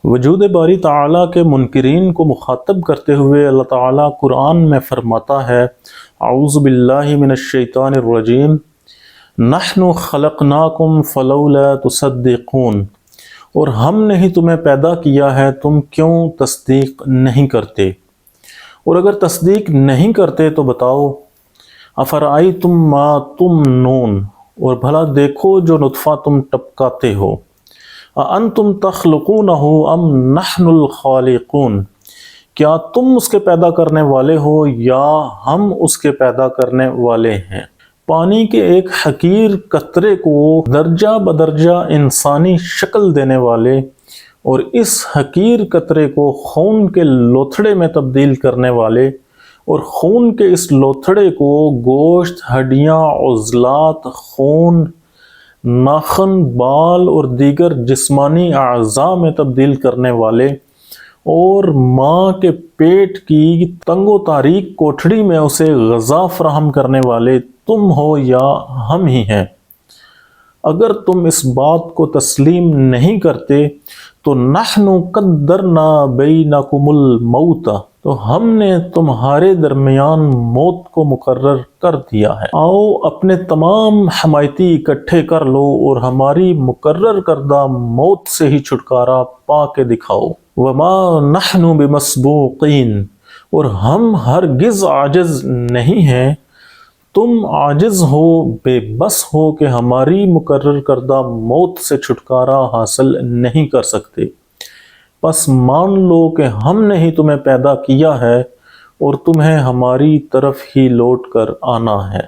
وجود باری تعالیٰ کے منکرین کو مخاطب کرتے ہوئے اللہ تعالیٰ قرآن میں فرماتا ہے، اعوذ باللہ من الشیطان الرجیم، نحن خلقناکم فلولا تصدقون، اور ہم نے ہی تمہیں پیدا کیا ہے، تم کیوں تصدیق نہیں کرتے؟ اور اگر تصدیق نہیں کرتے تو بتاؤ، افرأیتم ما تمنون، اور بھلا دیکھو جو نطفہ تم ٹپکاتے ہو، اَأَنْتُمْ تَخْلُقُونَهُ ام نحن الخالقون، کیا تم اس کے پیدا کرنے والے ہو یا ہم اس کے پیدا کرنے والے ہیں؟ پانی کے ایک حقیر قطرے کو درجہ بدرجہ انسانی شکل دینے والے اور اس حقیر قطرے کو خون کے لوتھڑے میں تبدیل کرنے والے اور خون کے اس لوتھڑے کو گوشت، ہڈیاں، عضلات، خون، ناخن، بال اور دیگر جسمانی اعضاء میں تبدیل کرنے والے اور ماں کے پیٹ کی تنگ و تاریک کوٹھڑی میں اسے غذا فراہم کرنے والے تم ہو یا ہم ہی ہیں؟ اگر تم اس بات کو تسلیم نہیں کرتے تو نحن قدرنا بینکم الموت، تو ہم نے تمہارے درمیان موت کو مقرر کر دیا ہے۔ آؤ اپنے تمام حمایتی اکٹھے کر لو اور ہماری مقرر کردہ موت سے ہی چھٹکارا پا کے دکھاؤ۔ وما نحن بمسبوقین، اور ہم ہرگز عاجز نہیں ہیں، تم عاجز ہو، بے بس ہو کہ ہماری مقرر کردہ موت سے چھٹکارا حاصل نہیں کر سکتے۔ پس مان لو کہ ہم نے ہی تمہیں پیدا کیا ہے اور تمہیں ہماری طرف ہی لوٹ کر آنا ہے۔